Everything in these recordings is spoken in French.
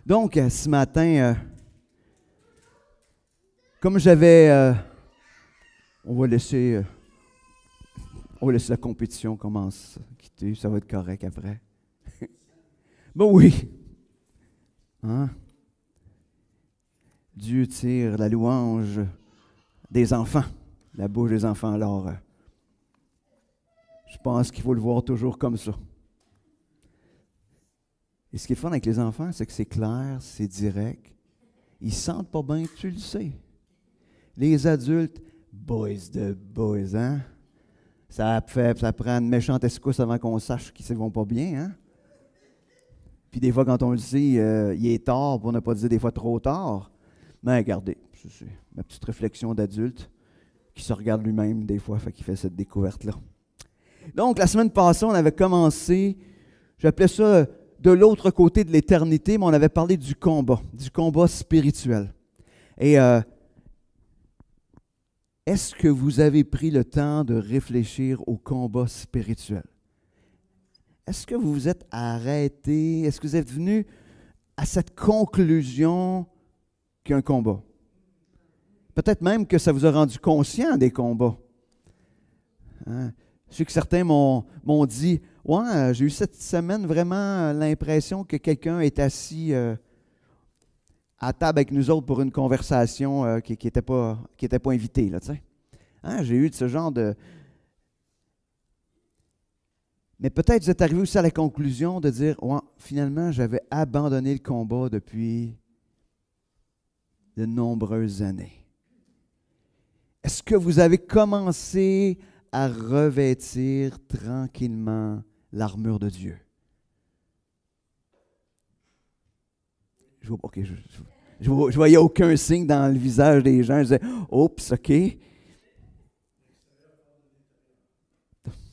Donc, ce matin, comme j'avais... on va laisser la compétition commencer, quitter, ça va être correct après. Ben oui. Hein? Dieu tire la louange des enfants, la bouche des enfants. Alors, je pense qu'il faut le voir toujours comme ça. Et ce qui est fun avec les enfants, c'est que c'est clair, c'est direct. Ils sentent pas bien, tu le sais. Les adultes, boys de boys, hein? Ça prend une méchante escousse avant qu'on sache qu'ils ne vont pas bien, hein? Puis des fois, quand on le sait, il est tard, pour ne pas dire des fois trop tard. Mais regardez, c'est ma petite réflexion d'adulte qui se regarde lui-même des fois, qui fait cette découverte-là. Donc, la semaine passée, on avait commencé, j'appelais ça de l'autre côté de l'éternité, mais on avait parlé du combat spirituel. Et est-ce que vous avez pris le temps de réfléchir au combat spirituel? Est-ce que vous vous êtes arrêté? Est-ce que vous êtes venu à cette conclusion qu'il y a un combat? Peut-être même que ça vous a rendu conscient des combats. Hein? Je sais que certains m'ont dit, « Ouais, j'ai eu cette semaine vraiment l'impression que quelqu'un est assis à table avec nous autres pour une conversation qui n'était pas invité. » Hein? J'ai eu ce genre de... Mais peut-être vous êtes arrivé aussi à la conclusion de dire, « Ouais, finalement, j'avais abandonné le combat depuis de nombreuses années. » Est-ce que vous avez commencé à revêtir tranquillement l'armure de Dieu? Je voyais aucun signe dans le visage des gens. Je disais, oups, OK.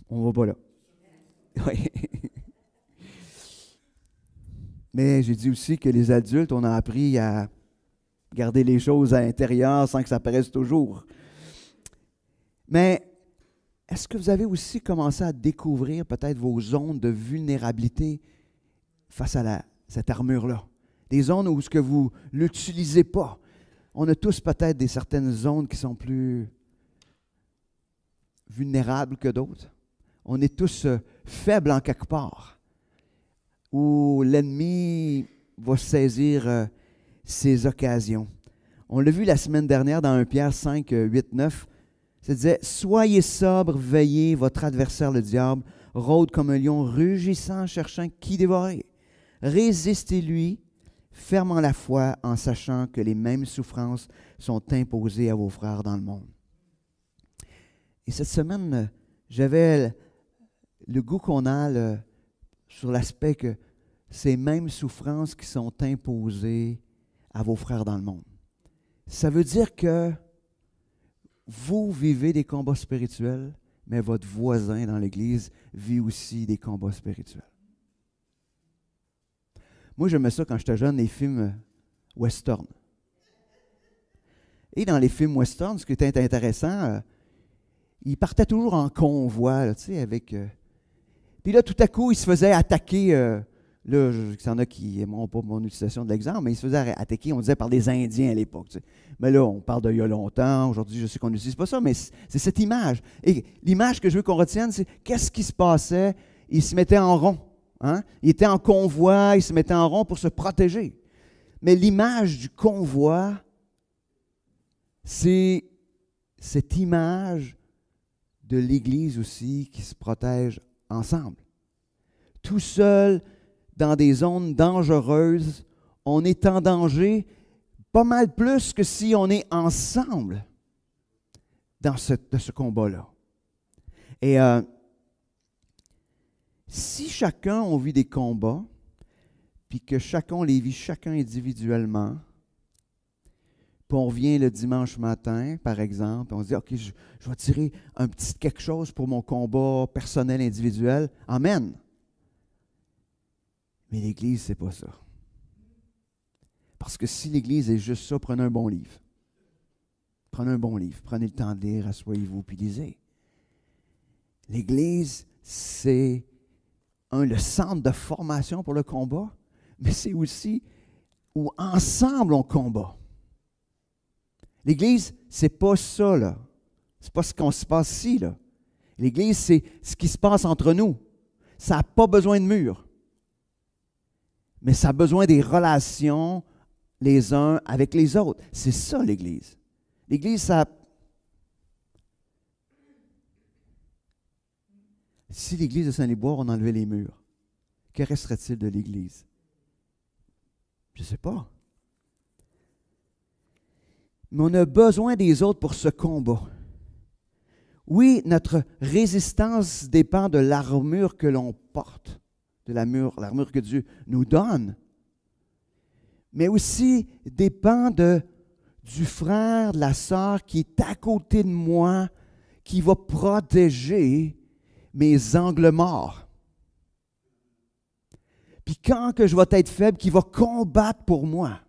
On va pas là. Oui. Mais j'ai dit aussi que les adultes, on a appris à garder les choses à l'intérieur sans que ça paraisse toujours. Mais est-ce que vous avez aussi commencé à découvrir peut-être vos zones de vulnérabilité face à cette armure-là? Des zones où vous ne l'utilisez pas. On a tous peut-être certaines zones qui sont plus vulnérables que d'autres. On est tous faibles en quelque part, où l'ennemi va saisir ces occasions. On l'a vu la semaine dernière dans 1 Pierre 5, 8, 9. Ça disait « Soyez sobres, veillez, votre adversaire le diable rôde comme un lion rugissant, cherchant qui dévorer. Résistez-lui, fermant la foi en sachant que les mêmes souffrances sont imposées à vos frères dans le monde. » Et cette semaine, j'avais le goût qu'on a sur l'aspect que ces mêmes souffrances qui sont imposées à vos frères dans le monde. Ça veut dire que vous vivez des combats spirituels, mais votre voisin dans l'Église vit aussi des combats spirituels. Moi, j'aimais ça quand j'étais jeune, les films western. Et dans les films western, ce qui était intéressant, ils partaient toujours en convoi, là, avec... Puis là, tout à coup, ils se faisaient attaquer... là, il y en a qui n'aimeront pas mon utilisation de l'exemple, mais ils se faisaient attaquer, on disait, par des Indiens à l'époque. Mais là, on parle d'il y a longtemps. Aujourd'hui, je sais qu'on n'utilise pas ça, mais c'est cette image. Et l'image que je veux qu'on retienne, c'est qu'est-ce qui se passait? Ils se mettaient en rond. Hein? Ils étaient en convoi, ils se mettaient en rond pour se protéger. Mais l'image du convoi, c'est cette image de l'Église aussi qui se protège ensemble. Tout seul, dans des zones dangereuses, on est en danger pas mal plus que si on est ensemble dans ce combat-là. Et si chacun on vit des combats, puis que chacun les vit chacun individuellement, puis on revient le dimanche matin, par exemple, on se dit, OK, je vais tirer un petit quelque chose pour mon combat personnel, individuel. Amen. Mais l'Église, c'est pas ça. Parce que si l'Église est juste ça, prenez un bon livre. Prenez un bon livre. Prenez le temps de lire, asseyez-vous, puis lisez. L'Église, c'est le centre de formation pour le combat, mais c'est aussi où ensemble on combat. L'Église, c'est pas ça, là. C'est pas ce qu'on se passe ici, là. L'Église, c'est ce qui se passe entre nous. Ça n'a pas besoin de murs. Mais ça a besoin des relations les uns avec les autres. C'est ça, l'Église. L'Église, ça... Si l'Église de Saint-Liboire, on enlevait les murs, que resterait-il de l'Église? Je ne sais pas. Mais on a besoin des autres pour ce combat. Oui, notre résistance dépend de l'armure que l'on porte, de l'armure que Dieu nous donne, mais aussi dépend du frère, de la sœur qui est à côté de moi, qui va protéger mes angles morts. Puis quand que je vais être faible, qui va combattre pour moi.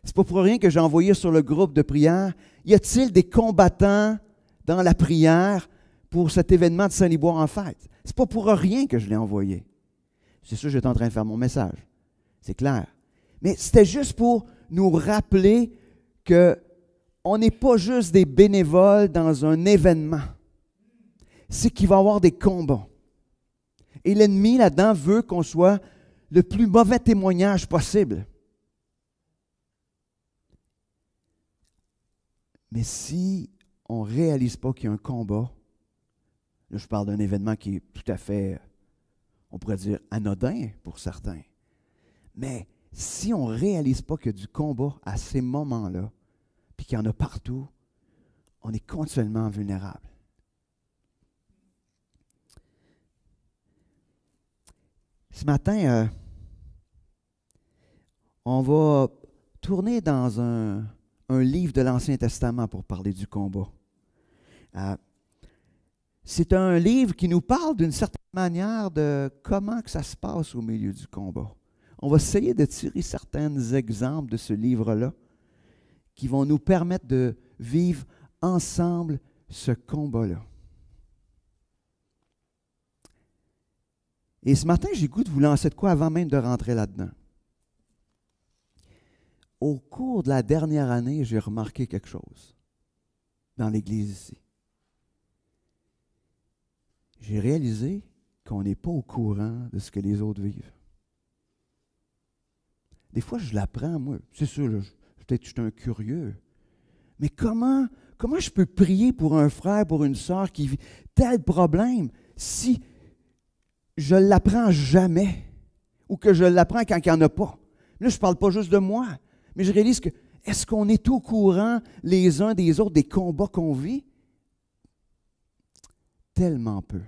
C'est pas pour rien que j'ai envoyé sur le groupe de prière. Y a-t-il des combattants dans la prière pour cet événement de Saint-Liboire en fête? C'est pas pour rien que je l'ai envoyé. C'est sûr que j'étais en train de faire mon message. C'est clair. Mais c'était juste pour nous rappeler qu'on n'est pas juste des bénévoles dans un événement. C'est qu'il va y avoir des combats. Et l'ennemi, là-dedans, veut qu'on soit le plus mauvais témoignage possible. Mais si on ne réalise pas qu'il y a un combat, là je parle d'un événement qui est tout à fait, on pourrait dire, anodin pour certains. Mais si on ne réalise pas qu'il y a du combat à ces moments-là, puis qu'il y en a partout, on est continuellement vulnérable. Ce matin, on va tourner dans un livre de l'Ancien Testament pour parler du combat. C'est un livre qui nous parle d'une certaine manière de comment que ça se passe au milieu du combat. On va essayer de tirer certains exemples de ce livre-là qui vont nous permettre de vivre ensemble ce combat-là. Et ce matin, j'ai le goût de vous lancer de quoi avant même de rentrer là-dedans. Au cours de la dernière année, j'ai remarqué quelque chose dans l'Église ici. J'ai réalisé qu'on n'est pas au courant de ce que les autres vivent. Des fois, je l'apprends, moi. C'est sûr, là, peut-être que je suis un curieux. Mais comment je peux prier pour un frère, pour une sœur qui vit tel problème si je ne l'apprends jamais ou que je l'apprends quand il n'y en a pas? Là, je ne parle pas juste de moi, mais je réalise que est-ce qu'on est au courant les uns des autres des combats qu'on vit? Tellement peu.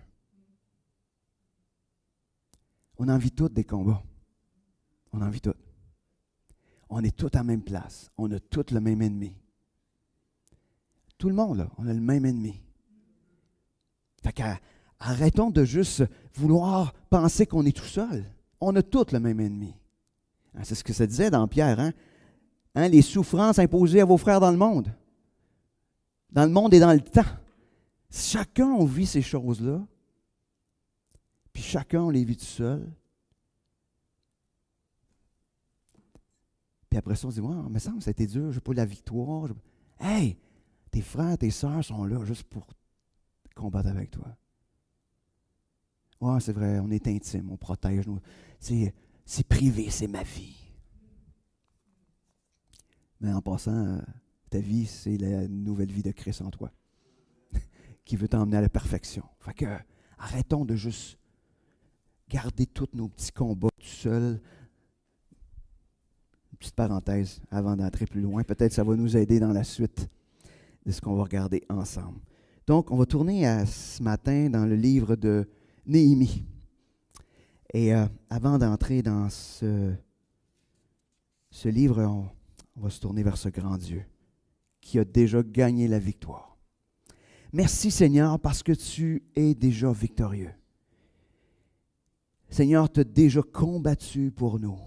On en vit tous des combats. On en vit tous. On est tous à la même place. On a tous le même ennemi. Tout le monde, là, on a le même ennemi. Fait qu'arrêtons de juste vouloir penser qu'on est tout seul. On a tous le même ennemi. Hein, c'est ce que ça disait dans Pierre. Hein, les souffrances imposées à vos frères dans le monde. Dans le monde et dans le temps. Chacun, on vit ces choses-là. Puis chacun, on les vit tout seul. Puis après ça, on se dit, ouais, mais ça a été dur, je n'ai pas eu la victoire. Hey, tes frères, tes sœurs sont là juste pour combattre avec toi. Ouais, c'est vrai, on est intime, on protège. C'est privé, c'est ma vie. Mais en passant, ta vie, c'est la nouvelle vie de Christ en toi, qui veut t'emmener à la perfection. Fait que, arrêtons de juste garder tous nos petits combats tout seuls. Une petite parenthèse avant d'entrer plus loin. Peut-être que ça va nous aider dans la suite de ce qu'on va regarder ensemble. Donc, on va tourner ce matin dans le livre de Néhémie. Et avant d'entrer dans ce livre, on va se tourner vers ce grand Dieu qui a déjà gagné la victoire. Merci Seigneur parce que tu es déjà victorieux. Seigneur, tu as déjà combattu pour nous.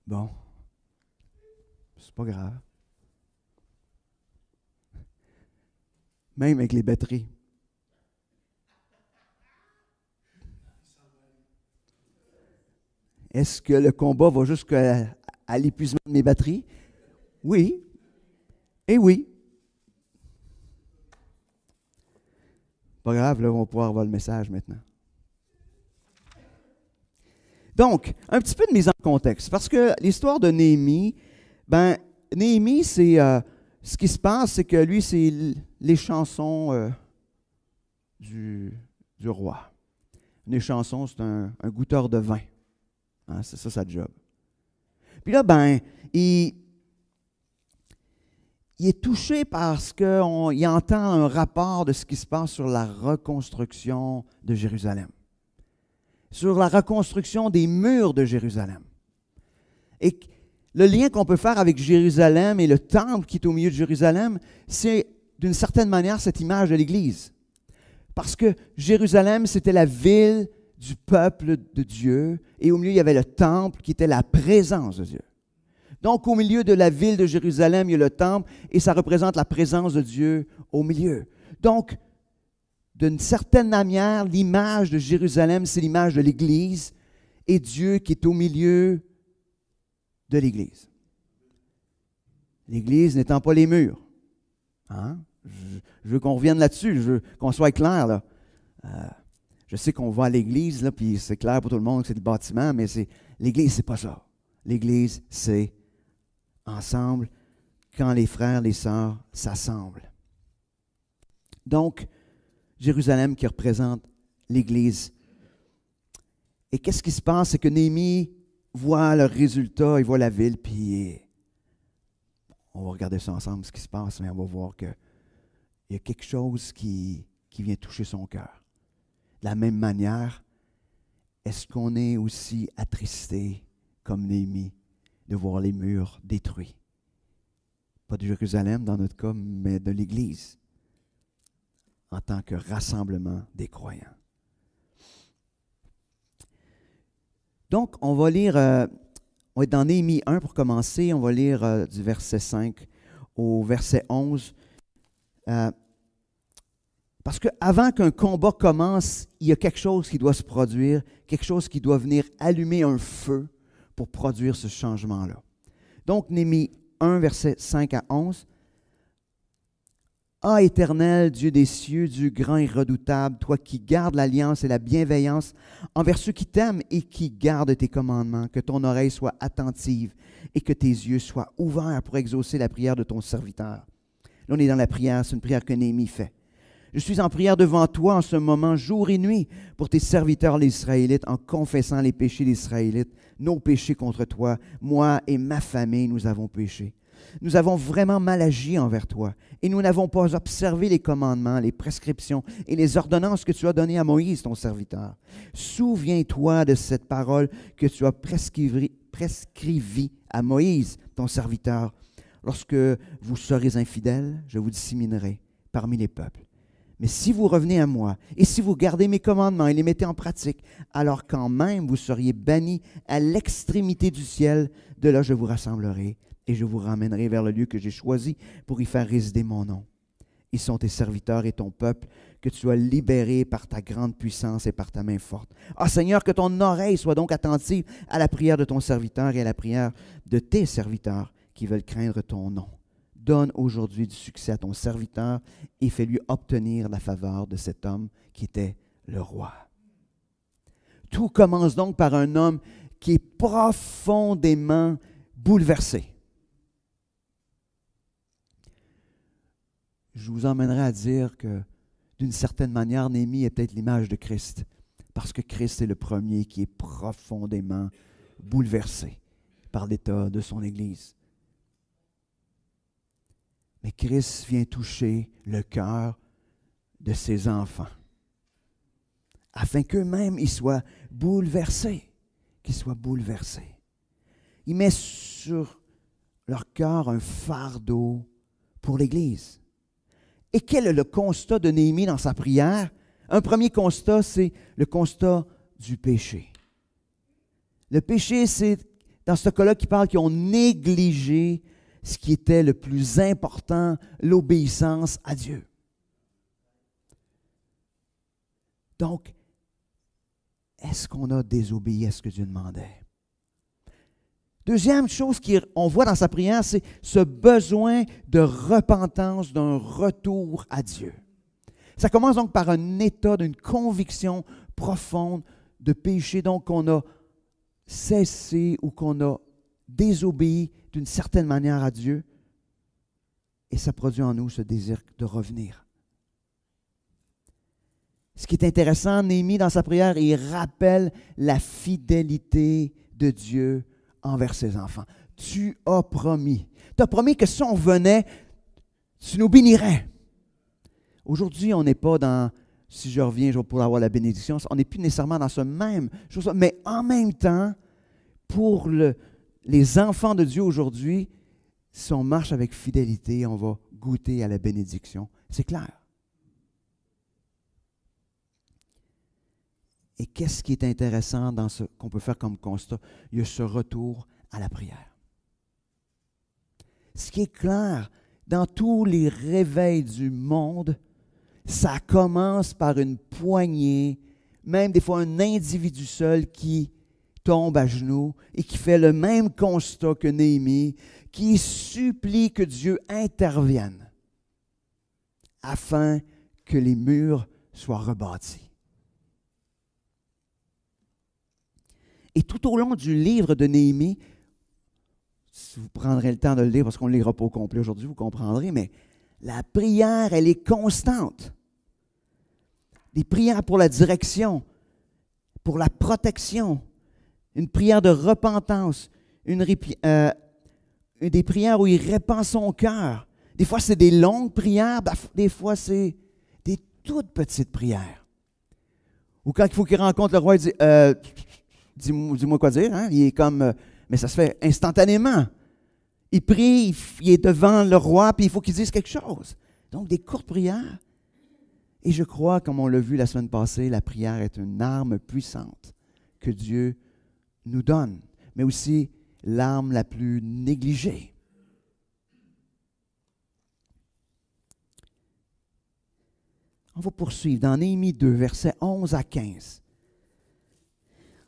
Bon, c'est pas grave. Même avec les batteries. Est-ce que le combat va jusqu'à l'épuisement de mes batteries? Oui. Et oui. Pas grave, là, on va pouvoir avoir le message maintenant. Donc, un petit peu de mise en contexte, parce que l'histoire de Néhémie, Néhémie, c'est ce qui se passe, c'est que lui, c'est les chansons du roi. Les chansons, c'est un goûteur de vin. Hein, c'est ça sa job. Puis là, il est touché parce qu'il entend un rapport de ce qui se passe sur la reconstruction de Jérusalem, sur la reconstruction des murs de Jérusalem. Et le lien qu'on peut faire avec Jérusalem et le temple qui est au milieu de Jérusalem, c'est d'une certaine manière cette image de l'Église. Parce que Jérusalem, c'était la ville du peuple de Dieu, et au milieu, il y avait le temple qui était la présence de Dieu. Donc, au milieu de la ville de Jérusalem, il y a le temple, et ça représente la présence de Dieu au milieu. Donc, d'une certaine manière, l'image de Jérusalem, c'est l'image de l'Église, et Dieu qui est au milieu de l'Église. L'Église n'étant pas les murs. Hein? Je veux qu'on revienne là-dessus, je veux qu'on soit clair, là. Je sais qu'on va à l'église, là, puis c'est clair pour tout le monde que c'est le bâtiment, mais l'église, c'est pas ça. L'église, c'est ensemble, quand les frères, les sœurs s'assemblent. Donc, Jérusalem qui représente l'église. Et qu'est-ce qui se passe? C'est que Néhémie voit le résultat, il voit la ville, puis on va regarder ça ensemble, ce qui se passe, mais on va voir qu'il y a quelque chose qui vient toucher son cœur. De la même manière, est-ce qu'on est aussi attristé, comme Néhémie, de voir les murs détruits? Pas de Jérusalem dans notre cas, mais de l'Église, en tant que rassemblement des croyants. Donc, on va lire, on va être dans Néhémie 1 pour commencer, on va lire du verset 5 au verset 11. Parce qu'avant qu'un combat commence, il y a quelque chose qui doit se produire, quelque chose qui doit venir allumer un feu pour produire ce changement-là. Donc, Néhémie 1, versets 5 à 11. « Ah, Éternel, Dieu des cieux, Dieu grand et redoutable, toi qui gardes l'alliance et la bienveillance envers ceux qui t'aiment et qui gardent tes commandements, que ton oreille soit attentive et que tes yeux soient ouverts pour exaucer la prière de ton serviteur. » Là, on est dans la prière, c'est une prière que Néhémie fait. Je suis en prière devant toi en ce moment, jour et nuit, pour tes serviteurs les Israélites, en confessant les péchés des Israélites, nos péchés contre toi. Moi et ma famille, nous avons péché. Nous avons vraiment mal agi envers toi, et nous n'avons pas observé les commandements, les prescriptions et les ordonnances que tu as données à Moïse, ton serviteur. Souviens-toi de cette parole que tu as prescrivie à Moïse, ton serviteur. Lorsque vous serez infidèles, je vous disséminerai parmi les peuples. Mais si vous revenez à moi, et si vous gardez mes commandements et les mettez en pratique, alors quand même vous seriez bannis à l'extrémité du ciel, de là je vous rassemblerai et je vous ramènerai vers le lieu que j'ai choisi pour y faire résider mon nom. Ils sont tes serviteurs et ton peuple que tu as libérés par ta grande puissance et par ta main forte. Ah Seigneur, que ton oreille soit donc attentive à la prière de ton serviteur et à la prière de tes serviteurs qui veulent craindre ton nom. Donne aujourd'hui du succès à ton serviteur et fais-lui obtenir la faveur de cet homme qui était le roi. Tout commence donc par un homme qui est profondément bouleversé. Je vous emmènerai à dire que, d'une certaine manière, Néhémie est peut-être l'image de Christ, parce que Christ est le premier qui est profondément bouleversé par l'état de son Église. Mais Christ vient toucher le cœur de ses enfants, afin qu'eux-mêmes ils soient bouleversés, qu'ils soient bouleversés. Il met sur leur cœur un fardeau pour l'Église. Et quel est le constat de Néhémie dans sa prière? Un premier constat, c'est le constat du péché. Le péché, c'est dans ce cas-là, qui parle qu'ils ont négligé ce qui était le plus important, l'obéissance à Dieu. Donc, est-ce qu'on a désobéi à ce que Dieu demandait? Deuxième chose qu'on voit dans sa prière, c'est ce besoin de repentance, d'un retour à Dieu. Ça commence donc par un état d'une conviction profonde de péché, donc qu'on a cessé ou qu'on a désobéi d'une certaine manière à Dieu, et ça produit en nous ce désir de revenir. Ce qui est intéressant, Néhémie, dans sa prière, il rappelle la fidélité de Dieu envers ses enfants. Tu as promis. Tu as promis que si on venait, tu nous bénirais. Aujourd'hui, on n'est pas dans, si je reviens pour avoir la bénédiction, on n'est plus nécessairement dans ce même chose, mais en même temps, pour les enfants de Dieu aujourd'hui, si on marche avec fidélité, on va goûter à la bénédiction. C'est clair. Et qu'est-ce qui est intéressant dans ce qu'on peut faire comme constat? Il y a ce retour à la prière. Ce qui est clair, dans tous les réveils du monde, ça commence par une poignée, même des fois un individu seul qui tombe à genoux et qui fait le même constat que Néhémie, qui supplie que Dieu intervienne afin que les murs soient rebâtis. Et tout au long du livre de Néhémie, si vous prendrez le temps de le lire, parce qu'on ne le lira pas au complet aujourd'hui, vous comprendrez, mais la prière, elle est constante. Des prières pour la direction, pour la protection, une prière de repentance, des prières où il répand son cœur. Des fois, c'est des longues prières, des fois, c'est des toutes petites prières. Ou quand il faut qu'il rencontre le roi, il dit dis-moi quoi dire. Hein? Il est comme, mais ça se fait instantanément. Il prie, il est devant le roi, puis il faut qu'il dise quelque chose. Donc, des courtes prières. Et je crois, comme on l'a vu la semaine passée, la prière est une arme puissante que Dieu nous donne, mais aussi l'arme la plus négligée. On va poursuivre dans Néhémie 2, versets 11 à 15.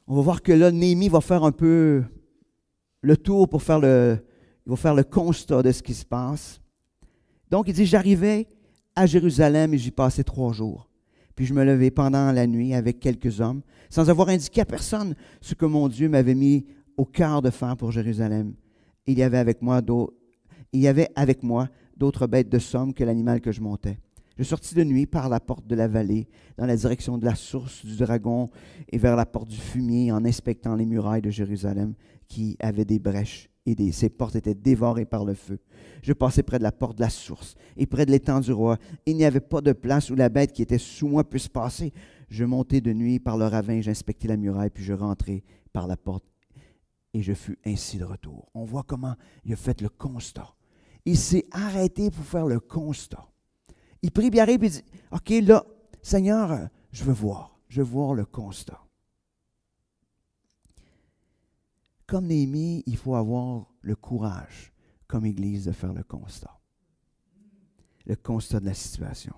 On va voir que là, Néhémie va faire un peu le tour pour faire il va faire le constat de ce qui se passe. Donc, il dit, j'arrivais à Jérusalem et j'y passais 3 jours. Puis je me levais pendant la nuit avec quelques hommes, sans avoir indiqué à personne ce que mon Dieu m'avait mis au cœur de faire pour Jérusalem. Il y avait avec moi d'autres bêtes de somme que l'animal que je montais. Je sortis de nuit par la porte de la vallée, dans la direction de la source du dragon et vers la porte du fumier, en inspectant les murailles de Jérusalem qui avaient des brèches et ces portes étaient dévorées par le feu. Je passai près de la porte de la source et près de l'étang du roi. Il n'y avait pas de place où la bête qui était sous moi puisse passer. Je montai de nuit par le ravin, j'inspectai la muraille, puis je rentrai par la porte et je fus ainsi de retour. On voit comment il a fait le constat. Il s'est arrêté pour faire le constat. Il prie, puis il arrive, puis il dit, « OK, là, Seigneur, je veux voir le constat. » Comme Néhémie, il faut avoir le courage, comme Église, de faire le constat. Le constat de la situation.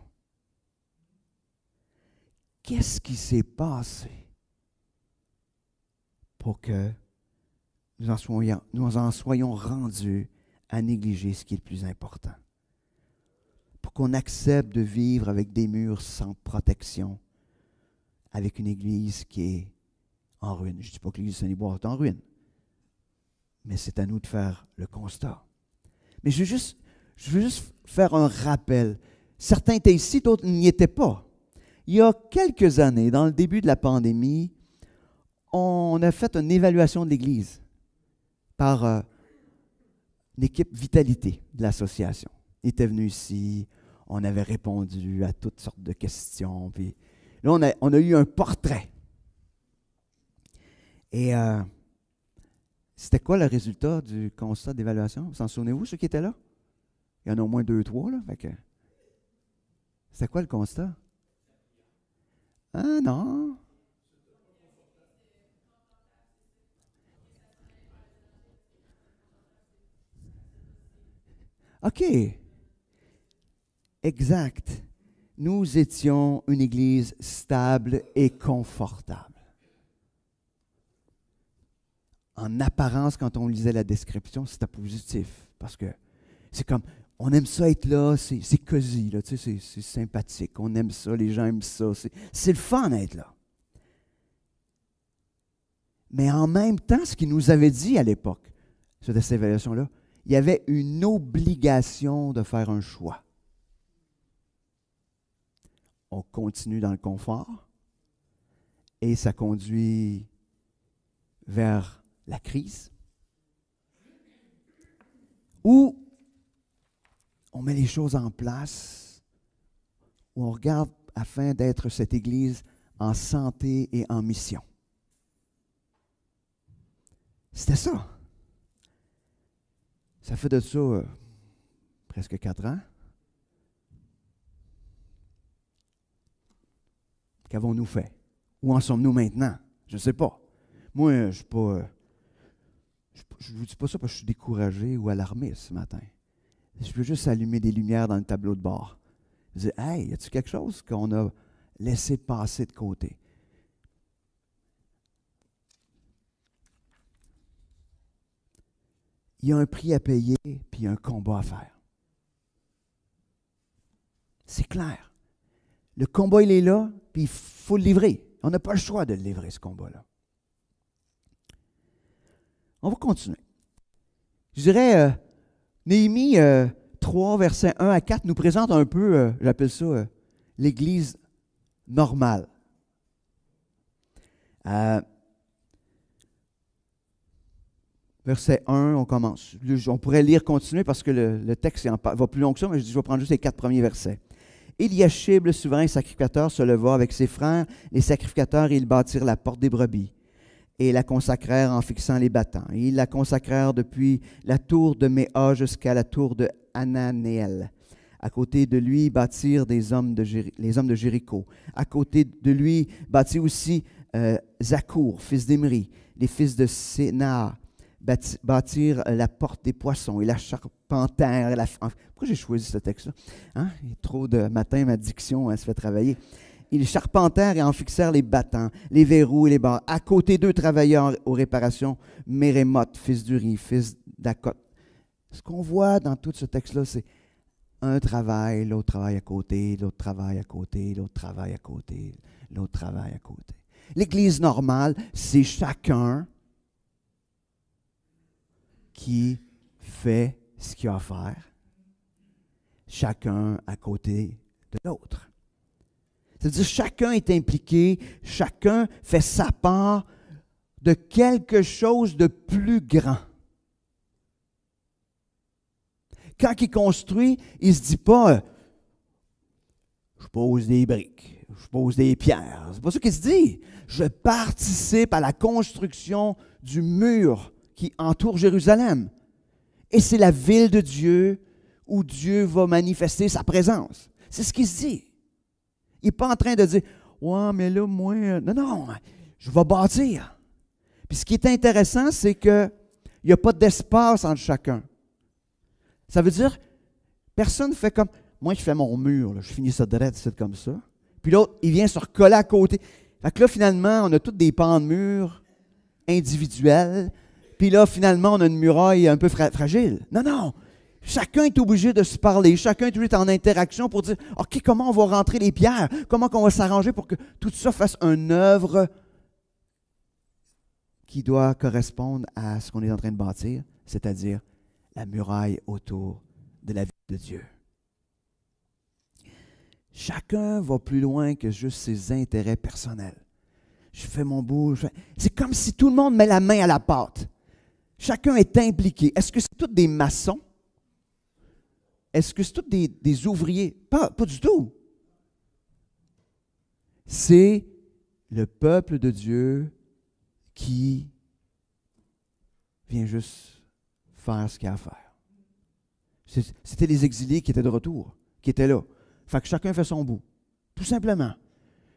Qu'est-ce qui s'est passé pour que nous en soyons rendus à négliger ce qui est le plus important? Pour qu'on accepte de vivre avec des murs sans protection, avec une Église qui est en ruine. Je ne dis pas que l'Église de Saint-Liboire est en ruine, mais c'est à nous de faire le constat. Mais je veux juste faire un rappel. Certains étaient ici, d'autres n'y étaient pas. Il y a quelques années, dans le début de la pandémie, on a fait une évaluation de l'Église par une équipe vitalité de l'association. Ils étaient venus ici, on avait répondu à toutes sortes de questions. Puis là, on a eu un portrait. Et c'était quoi le résultat du constat d'évaluation? Vous en souvenez-vous, ceux qui étaient là? Il y en a au moins 2, 3, là. C'était quoi le constat? Ah non! OK. Exact. Nous étions une Église stable et confortable. En apparence, quand on lisait la description, c'était positif. Parce que c'est comme, on aime ça être là, c'est cosy, là, tu sais, c'est sympathique. On aime ça, les gens aiment ça. C'est le fun d'être là. Mais en même temps, ce qu'il nous avait dit à l'époque, sur cette évaluation-là, il y avait une obligation de faire un choix. On continue dans le confort et ça conduit vers la crise. Ou on met les choses en place, où on regarde afin d'être cette Église en santé et en mission. C'était ça. Ça fait de ça presque 4 ans. Qu'avons-nous fait? Où en sommes-nous maintenant? Je ne sais pas. Moi, je ne suis pas... je ne vous dis pas ça parce que je suis découragé ou alarmé ce matin. Je veux juste allumer des lumières dans le tableau de bord. Je dis, hey, y a-t-il quelque chose qu'on a laissé passer de côté? Il y a un prix à payer, puis il y a un combat à faire. C'est clair. Le combat, il est là, puis il faut le livrer. On n'a pas le choix de le livrer, ce combat-là. On va continuer. Je dirais, Néhémie 3, versets 1 à 4, nous présente un peu, j'appelle ça, l'Église normale. Verset 1, on commence. On pourrait lire, continuer, parce que le texte va plus long que ça, mais je vais prendre juste les 4 premiers versets. Éliachib, le souverain sacrificateur, se leva avec ses frères, les sacrificateurs, et ils bâtirent la porte des brebis, et la consacrèrent en fixant les battants. Et ils la consacrèrent depuis la tour de Méa jusqu'à la tour de Hananéel. À côté de lui bâtirent les hommes de Jéricho. À côté de lui bâtit aussi Zakour, fils d'Imri, les fils de Sénaa, bâtirent la porte des poissons et la charpentèrent. Pourquoi j'ai choisi ce texte-là? Hein? Il y a trop de matin, ma diction se fait travailler. Ils charpentèrent et en fixèrent les battants, les verrous et les barres. À côté d'eux travailleurs aux réparations, Mérémoth, fils d'Uri, fils d'Akot. Ce qu'on voit dans tout ce texte-là, c'est un travail, l'autre travail à côté, l'autre travail à côté, l'autre travail à côté, l'autre travail à côté. L'Église normale, c'est chacun qui fait ce qu'il a à faire, chacun à côté de l'autre. C'est-à-dire chacun est impliqué, chacun fait sa part de quelque chose de plus grand. Quand il construit, il ne se dit pas je pose des briques, je pose des pierres. C'est pas ça qu'il se dit. Je participe à la construction du mur qui entoure Jérusalem. Et c'est la ville de Dieu où Dieu va manifester sa présence. C'est ce qu'il se dit. Il n'est pas en train de dire « Ouais, mais là, moi... » Non, je vais bâtir. Puis ce qui est intéressant, c'est qu'il n'y a pas d'espace entre chacun. Ça veut dire, personne ne fait comme... Moi, je fais mon mur, là, je finis ça direct, c'est comme ça. Puis l'autre, il vient se recoller à côté. Fait que là, finalement, on a tous des pans de murs individuels. Puis là, finalement, on a une muraille un peu fragile. Non. Chacun est obligé de se parler. Chacun est obligé d'être en interaction pour dire, OK, comment on va rentrer les pierres? Comment on va s'arranger pour que tout ça fasse une œuvre qui doit correspondre à ce qu'on est en train de bâtir, c'est-à-dire la muraille autour de la vie de Dieu. Chacun va plus loin que juste ses intérêts personnels. Je fais mon bout. C'est comme si tout le monde met la main à la pâte. Chacun est impliqué. Est-ce que c'est tous des maçons? Est-ce que c'est tous des ouvriers? Pas du tout. C'est le peuple de Dieu qui vient juste faire ce qu'il a à faire. C'était les exilés qui étaient de retour, qui étaient là. Fait que chacun fait son bout. Tout simplement.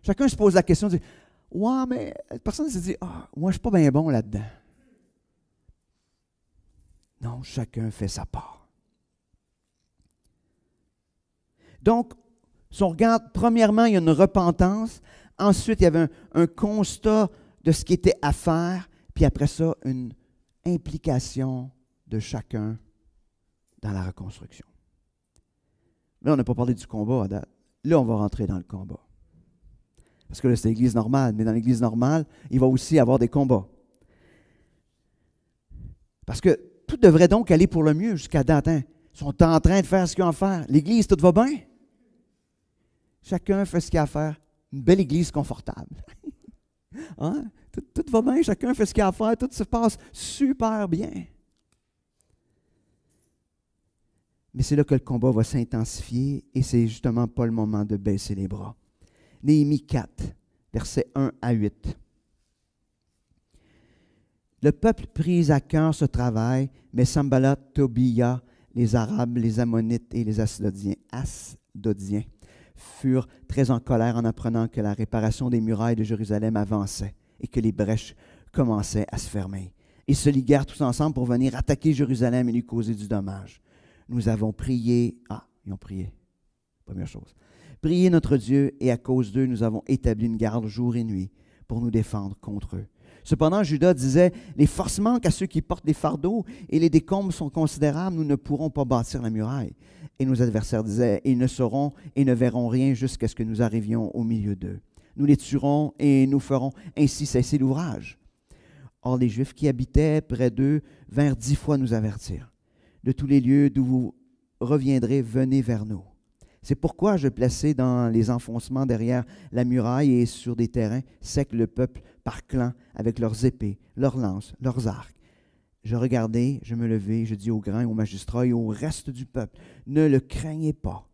Chacun se pose la question, dit « Ouais, mais personne ne se dit « Ah, moi, je ne suis pas bien bon là-dedans. » Non, chacun fait sa part. Donc, si on regarde, premièrement, il y a une repentance. Ensuite, il y avait un constat de ce qui était à faire. Puis après ça, une implication de chacun dans la reconstruction. Là, on n'a pas parlé du combat à date. Là, on va rentrer dans le combat. Parce que là, c'est l'Église normale. Mais dans l'Église normale, il va aussi y avoir des combats. Parce que tout devrait donc aller pour le mieux jusqu'à date. Hein? Ils sont en train de faire ce qu'ils ont à faire. L'Église, tout va bien. Chacun fait ce qu'il a à faire. Une belle Église confortable. Hein? Tout va bien, chacun fait ce qu'il a à faire. Tout se passe super bien. Mais c'est là que le combat va s'intensifier et c'est justement pas le moment de baisser les bras. Néhémie 4, versets 1 à 8. Le peuple prit à cœur ce travail, mais Sambalat, Tobia, les Arabes, les Ammonites et les Asdodiens furent très en colère en apprenant que la réparation des murailles de Jérusalem avançait et que les brèches commençaient à se fermer. Ils se liguèrent tous ensemble pour venir attaquer Jérusalem et lui causer du dommage. Nous avons prié. Ils ont prié. Première chose. Priez notre Dieu et à cause d'eux, nous avons établi une garde jour et nuit pour nous défendre contre eux. Cependant, Judas disait, les forces manquent à ceux qui portent des fardeaux et les décombres sont considérables, nous ne pourrons pas bâtir la muraille. Et nos adversaires disaient, ils ne sauront et ne verront rien jusqu'à ce que nous arrivions au milieu d'eux. Nous les tuerons et nous ferons ainsi cesser l'ouvrage. Or, les Juifs qui habitaient près d'eux vinrent 10 fois nous avertir. De tous les lieux d'où vous reviendrez, venez vers nous. C'est pourquoi je plaçais dans les enfoncements derrière la muraille et sur des terrains secs le peuple par clans avec leurs épées, leurs lances, leurs arcs. Je regardais, je me levai, je dis aux grands, aux magistrats et au reste du peuple, ne le craignez pas.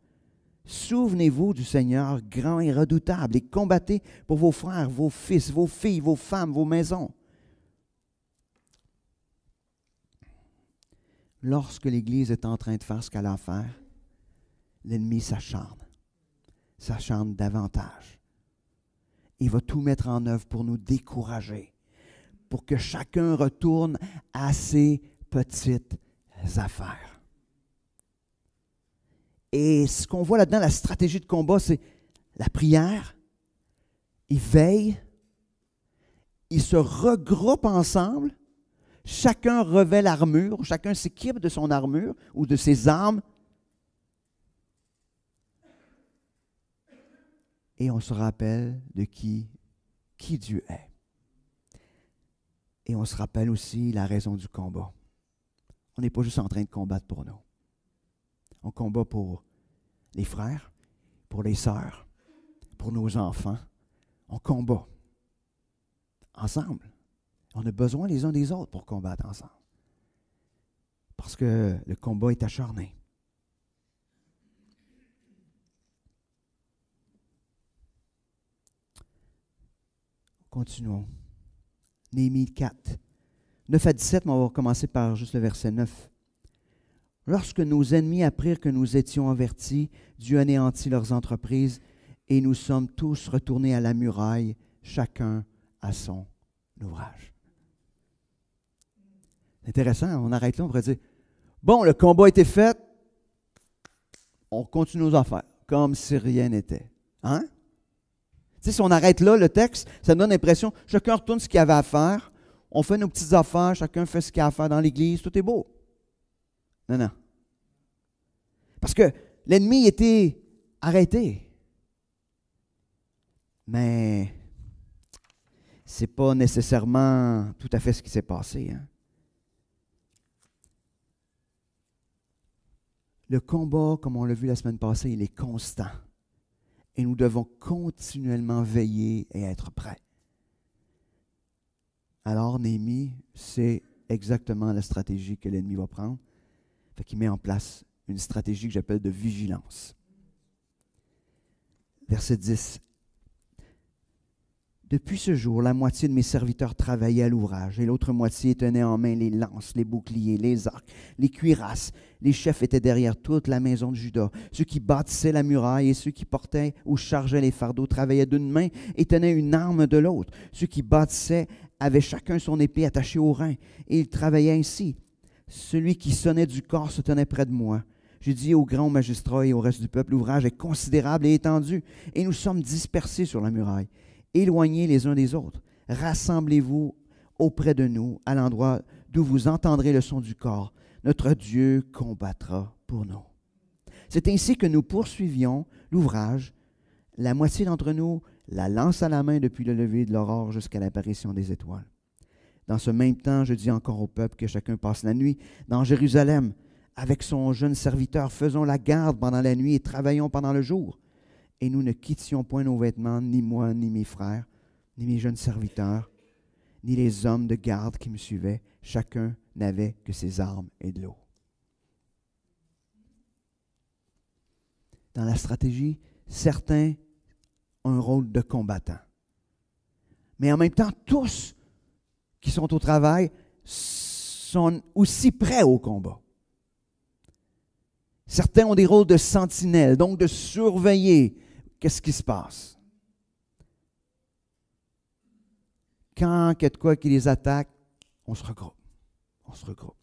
Souvenez-vous du Seigneur grand et redoutable et combattez pour vos frères, vos fils, vos filles, vos femmes, vos maisons. Lorsque l'Église est en train de faire ce qu'elle a à faire, l'ennemi s'acharne davantage. Il va tout mettre en œuvre pour nous décourager, pour que chacun retourne à ses petites affaires. Et ce qu'on voit là-dedans, la stratégie de combat, c'est la prière. Ils veillent, ils se regroupent ensemble, chacun revêt l'armure, chacun s'équipe de son armure ou de ses armes. Et on se rappelle de qui Dieu est. Et on se rappelle aussi la raison du combat. On n'est pas juste en train de combattre pour nous. On combat pour les frères, pour les sœurs, pour nos enfants. On combat ensemble. On a besoin les uns des autres pour combattre ensemble. Parce que le combat est acharné. Continuons. Néhémie 4, 9 à 17, mais on va commencer par juste le verset 9. Lorsque nos ennemis apprirent que nous étions avertis, Dieu anéantit leurs entreprises et nous sommes tous retournés à la muraille, chacun à son ouvrage. C'est intéressant, on arrête là, on pourrait dire, bon, le combat a été fait, on continue nos affaires, comme si rien n'était. Hein? Tu sais, si on arrête là le texte, ça donne l'impression, chacun retourne ce qu'il avait à faire, on fait nos petites affaires, chacun fait ce qu'il a à faire dans l'Église, tout est beau. Non, non. Parce que l'ennemi était arrêté. Mais ce n'est pas nécessairement tout à fait ce qui s'est passé. Hein? Le combat, comme on l'a vu la semaine passée, il est constant. Et nous devons continuellement veiller et être prêts. Alors, Néhémie, c'est exactement la stratégie que l'ennemi va prendre. Fait qu'il met en place une stratégie que j'appelle de vigilance. Verset 10. Depuis ce jour, la moitié de mes serviteurs travaillaient à l'ouvrage et l'autre moitié tenait en main les lances, les boucliers, les arcs, les cuirasses. Les chefs étaient derrière toute la maison de Juda. Ceux qui bâtissaient la muraille et ceux qui portaient ou chargeaient les fardeaux travaillaient d'une main et tenaient une arme de l'autre. Ceux qui bâtissaient avaient chacun son épée attachée au rein et ils travaillaient ainsi. Celui qui sonnait du corps se tenait près de moi. J'ai dit au grand magistrat et au reste du peuple, l'ouvrage est considérable et étendu, et nous sommes dispersés sur la muraille, éloignés les uns des autres. Rassemblez-vous auprès de nous, à l'endroit d'où vous entendrez le son du corps. Notre Dieu combattra pour nous. C'est ainsi que nous poursuivions l'ouvrage, la moitié d'entre nous la lance à la main depuis le lever de l'aurore jusqu'à l'apparition des étoiles. Dans ce même temps, je dis encore au peuple que chacun passe la nuit dans Jérusalem avec son jeune serviteur. Faisons la garde pendant la nuit et travaillons pendant le jour. Et nous ne quittions point nos vêtements, ni moi, ni mes frères, ni mes jeunes serviteurs, ni les hommes de garde qui me suivaient. Chacun n'avait que ses armes et de l'eau. Dans la stratégie, certains ont un rôle de combattant. Mais en même temps, tous qui sont au travail sont aussi prêts au combat. Certains ont des rôles de sentinelle, donc de surveiller qu'est-ce qui se passe. Quand il y a de quoi qui les attaque, on se regroupe. On se regroupe.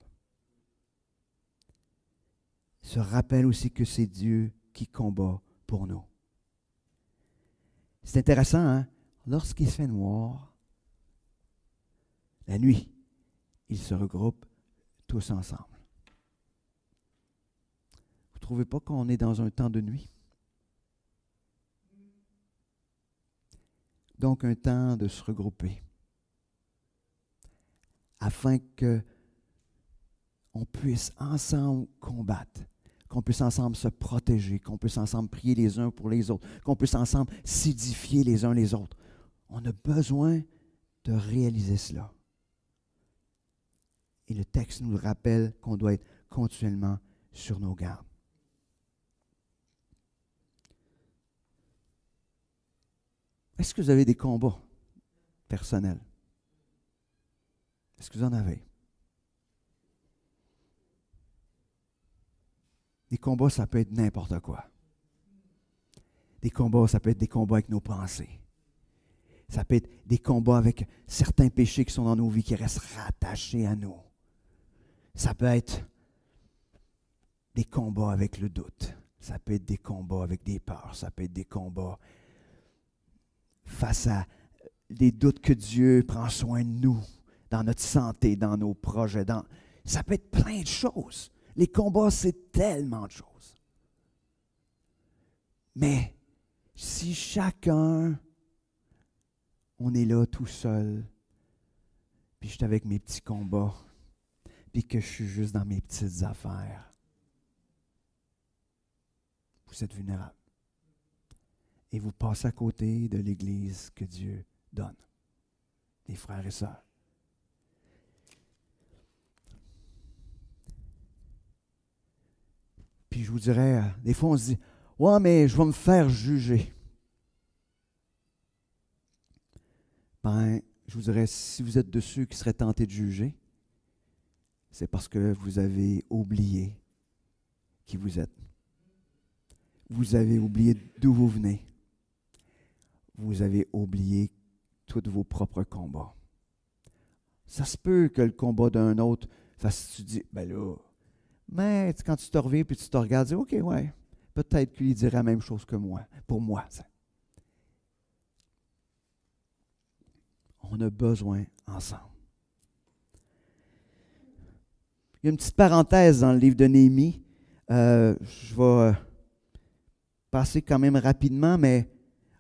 Il se rappelle aussi que c'est Dieu qui combat pour nous. C'est intéressant, hein? Lorsqu'il fait noir, la nuit, ils se regroupent tous ensemble. Vous ne trouvez pas qu'on est dans un temps de nuit? Donc un temps de se regrouper afin que on puisse ensemble combattre, qu'on puisse ensemble se protéger, qu'on puisse ensemble prier les uns pour les autres, qu'on puisse ensemble s'édifier les uns les autres. On a besoin de réaliser cela. Et le texte nous rappelle qu'on doit être continuellement sur nos gardes. Est-ce que vous avez des combats personnels? Est-ce que vous en avez? Des combats, ça peut être n'importe quoi. Des combats, ça peut être des combats avec nos pensées. Ça peut être des combats avec certains péchés qui sont dans nos vies, qui restent rattachés à nous. Ça peut être des combats avec le doute. Ça peut être des combats avec des peurs. Ça peut être des combats face à des doutes que Dieu prend soin de nous, dans notre santé, dans nos projets. Ça peut être plein de choses. Les combats, c'est tellement de choses. Mais si chacun, on est là tout seul, puis je suis avec mes petits combats, puis que je suis juste dans mes petites affaires, vous êtes vulnérable. Et vous passez à côté de l'Église que Dieu donne. Les frères et sœurs. Puis je vous dirais, des fois on se dit, ouais, mais je vais me faire juger. Ben, je vous dirais, si vous êtes de ceux qui seraient tentés de juger, c'est parce que vous avez oublié qui vous êtes. Vous avez oublié d'où vous venez. Vous avez oublié tous vos propres combats. Ça se peut que le combat d'un autre fasse, tu dis, ben là, mais quand tu te reviens puis tu te regardes, tu dis, OK, ouais, peut-être qu'il dirait la même chose que moi, pour moi. Ça. On a besoin ensemble. Il y a une petite parenthèse dans le livre de Néhémie. Je vais passer quand même rapidement, mais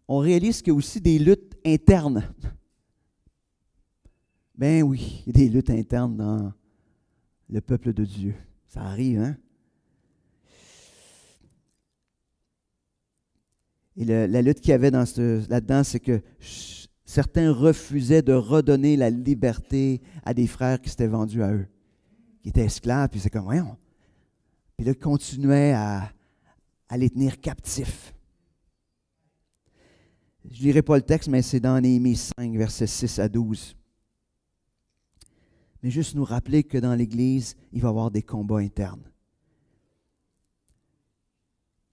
on réalise qu'il y a aussi des luttes internes. Ben oui, il y a des luttes internes dans le peuple de Dieu. Ça arrive, hein? Et la lutte qu'il y avait là-dedans, c'est que certains refusaient de redonner la liberté à des frères qui s'étaient vendus à eux, qui étaient esclaves, puis c'est comme, voyons. Puis là, ils continuaient à les tenir captifs. Je ne lirai pas le texte, mais c'est dans Néhémie 5, versets 6 à 12. Mais juste nous rappeler que dans l'Église, il va y avoir des combats internes.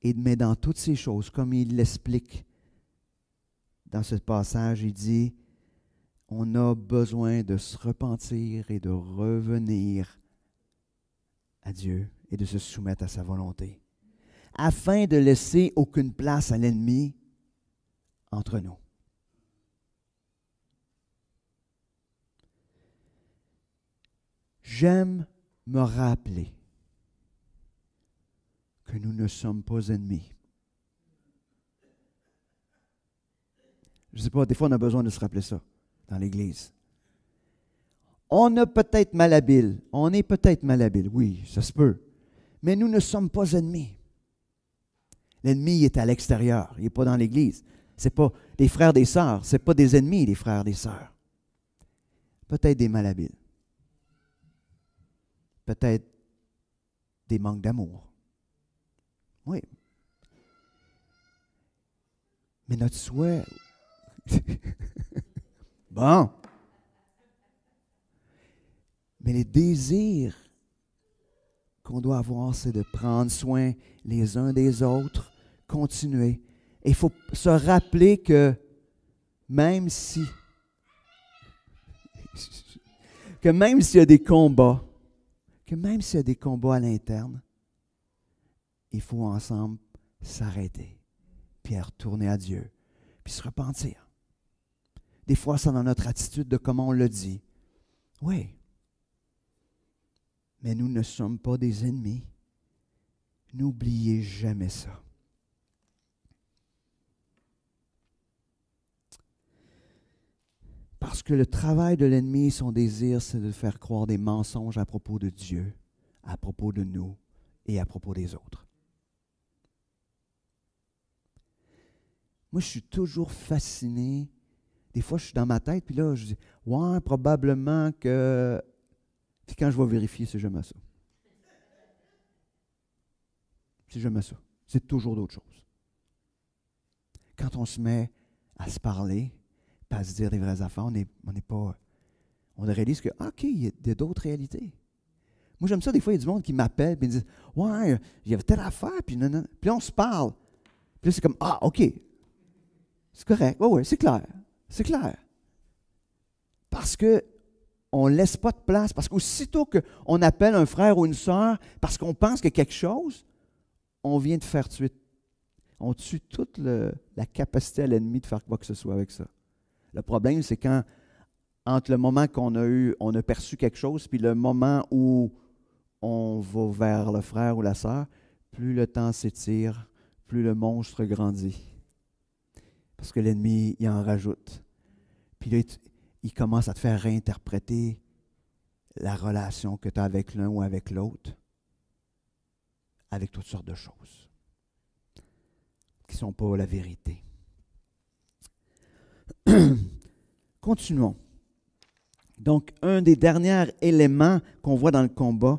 Mais dans toutes ces choses, comme il l'explique dans ce passage, il dit, on a besoin de se repentir et de revenir à Dieu et de se soumettre à sa volonté, afin de laisser aucune place à l'ennemi entre nous. J'aime me rappeler que nous ne sommes pas ennemis. Je ne sais pas, des fois on a besoin de se rappeler ça dans l'Église. On est peut-être malhabile, oui, ça se peut, mais nous ne sommes pas ennemis. L'ennemi est à l'extérieur, il n'est pas dans l'Église. Ce n'est pas des frères, des sœurs, ce n'est pas des ennemis, des frères, des sœurs. Peut-être des malhabiles. Peut-être des manques d'amour. Oui. Mais notre souhait... Bon. Mais les désirs qu'on doit avoir, c'est de prendre soin les uns des autres, continuer. Et il faut se rappeler que même s'il y a des combats, à l'interne, il faut ensemble s'arrêter, puis retourner à Dieu, puis se repentir. Des fois, c'est dans notre attitude de comment on le dit. Oui. Mais nous ne sommes pas des ennemis. N'oubliez jamais ça. Parce que le travail de l'ennemi, son désir, c'est de faire croire des mensonges à propos de Dieu, à propos de nous et à propos des autres. Moi, je suis toujours fasciné. Des fois, je suis dans ma tête, puis là, je dis, ouais, probablement que... Puis quand je vais vérifier, c'est jamais ça. C'est jamais ça. C'est toujours d'autres choses. Quand on se met à se parler, à se dire des vraies affaires, on n'est pas... On réalise que, OK, il y a d'autres réalités. Moi, j'aime ça, des fois, il y a du monde qui m'appelle et me dit, ouais, il y avait telle affaire, puis non. Puis là, on se parle. Puis là, c'est comme, ah, OK. C'est correct. Oui, c'est clair. C'est clair. Parce qu'on ne laisse pas de place, parce qu'aussitôt qu'on appelle un frère ou une sœur, parce qu'on pense qu'il y a quelque chose, on vient de faire tuer. On tue toute la capacité à l'ennemi de faire quoi que ce soit avec ça. Le problème, c'est quand, entre le moment qu'on a perçu quelque chose, puis le moment où on va vers le frère ou la sœur, plus le temps s'étire, plus le monstre grandit. Parce que l'ennemi, il en rajoute. Puis là, il commence à te faire réinterpréter la relation que tu as avec l'un ou avec l'autre, avec toutes sortes de choses qui ne sont pas la vérité. Continuons. Donc, un des derniers éléments qu'on voit dans le combat,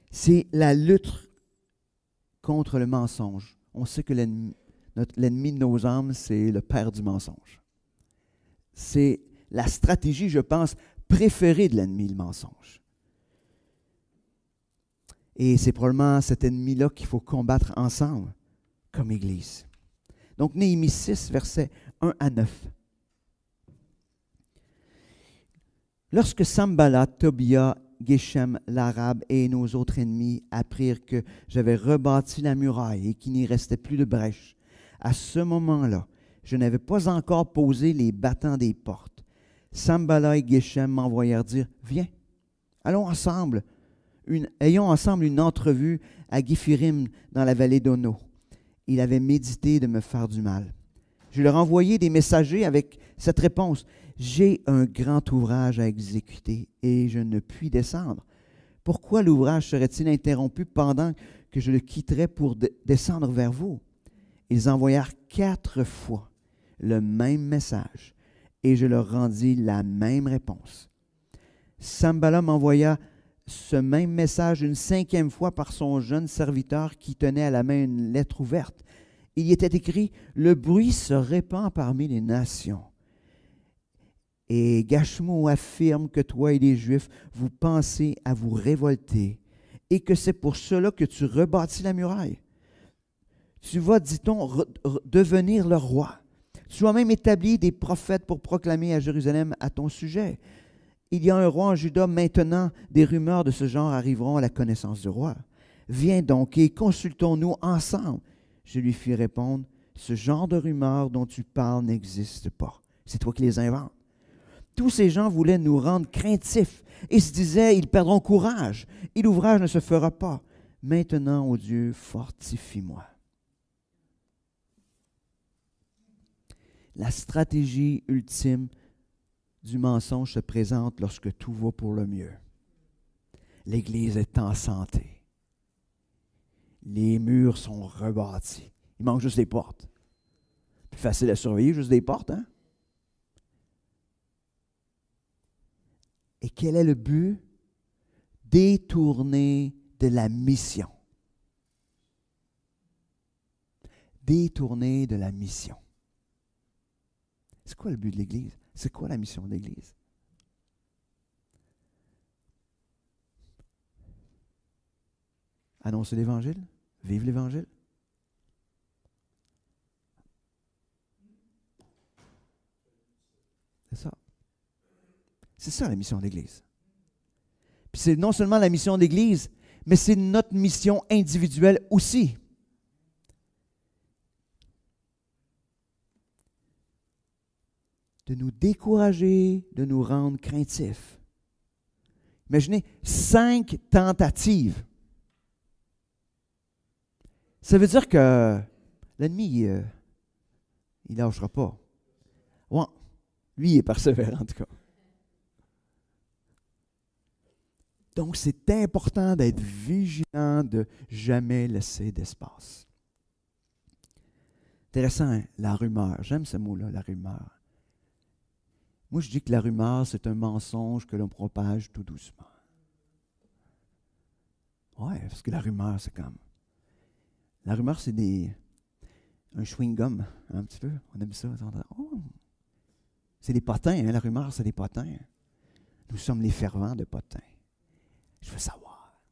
c'est la lutte contre le mensonge. On sait que l'ennemi de nos âmes, c'est le père du mensonge. C'est la stratégie, je pense, préférée de l'ennemi, le mensonge. Et c'est probablement cet ennemi-là qu'il faut combattre ensemble, comme Église. Donc, Néhémie 6, versets 1 à 9. Lorsque Sambalat, Tobia, Geshem, l'Arabe et nos autres ennemis apprirent que j'avais rebâti la muraille et qu'il n'y restait plus de brèche, à ce moment-là, je n'avais pas encore posé les battants des portes. Sambalat et Geshem m'envoyèrent dire, « Viens, ayons ensemble une entrevue à Giphirim dans la vallée d'Ono. » Il avait médité de me faire du mal. Je leur envoyai des messagers avec cette réponse. « J'ai un grand ouvrage à exécuter et je ne puis descendre. Pourquoi l'ouvrage serait-il interrompu pendant que je le quitterais pour descendre vers vous? » Ils envoyèrent 4 fois le même message et je leur rendis la même réponse. Sambalat m'envoya ce même message une 5e fois par son jeune serviteur qui tenait à la main une lettre ouverte. Il y était écrit « Le bruit se répand parmi les nations. Et Gashmo affirme que toi et les Juifs, vous pensez à vous révolter et que c'est pour cela que tu rebâtis la muraille. Tu vas, dit-on, devenir le roi. Tu as même établi des prophètes pour proclamer à Jérusalem à ton sujet. Il y a un roi en Juda, maintenant des rumeurs de ce genre arriveront à la connaissance du roi. Viens donc et consultons-nous ensemble. Je lui fis répondre, ce genre de rumeurs dont tu parles n'existe pas. C'est toi qui les inventes. Tous ces gens voulaient nous rendre craintifs et se disaient, ils perdront courage et l'ouvrage ne se fera pas. Maintenant, ô Dieu, fortifie-moi. La stratégie ultime du mensonge se présente lorsque tout va pour le mieux. L'Église est en santé. Les murs sont rebâtis. Il manque juste les portes. Plus facile à surveiller, juste des portes, hein? Et quel est le but? Détourner de la mission. Détourner de la mission. C'est quoi le but de l'Église? C'est quoi la mission de l'Église? Annoncer l'Évangile? Vivre l'Évangile? C'est ça. C'est ça la mission de l'Église. Puis c'est non seulement la mission de l'Église, mais c'est notre mission individuelle aussi. De nous décourager, de nous rendre craintifs. Imaginez 5 tentatives. Ça veut dire que l'ennemi, il ne lâchera pas. Ouais, lui, il est persévérant en tout cas. Donc, c'est important d'être vigilant, de jamais laisser d'espace. Intéressant, hein? La rumeur. J'aime ce mot-là, la rumeur. Moi, je dis que la rumeur, c'est un mensonge que l'on propage tout doucement. Oui, parce que la rumeur, c'est comme... La rumeur, c'est un chewing-gum, un petit peu. On aime ça. Oh. C'est des potins, hein? La rumeur, c'est des potins. Nous sommes les fervents de potins. Je veux savoir.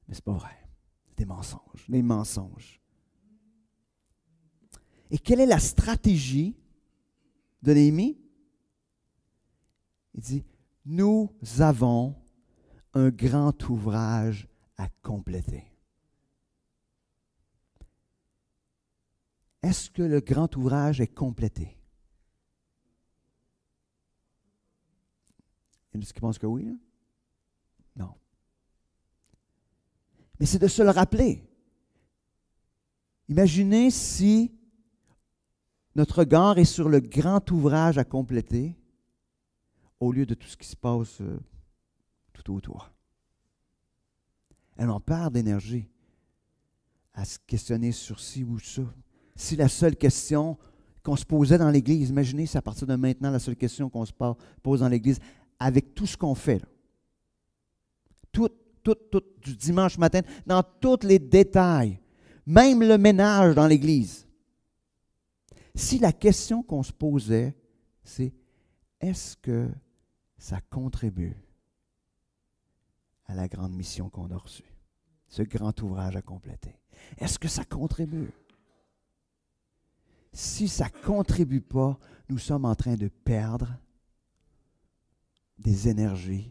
Mais c'est pas vrai. C'est des mensonges. Des mensonges. Et quelle est la stratégie de Néhémie? Il dit, nous avons un grand ouvrage à compléter. Est-ce que le grand ouvrage est complété? Il y en a qui pensent que oui, là? Non. Mais c'est de se le rappeler. Imaginez si notre regard est sur le grand ouvrage à compléter au lieu de tout ce qui se passe tout autour. Elle en perd d'énergie à se questionner sur ci ou ça. Si la seule question qu'on se posait dans l'Église, imaginez si à partir de maintenant, la seule question qu'on se pose dans l'Église, avec tout ce qu'on fait, là, tout, du dimanche matin, dans tous les détails, même le ménage dans l'Église. Si la question qu'on se posait, c'est est-ce que ça contribue à la grande mission qu'on a reçue, ce grand ouvrage à compléter? Est-ce que ça contribue? Si ça ne contribue pas, nous sommes en train de perdre des énergies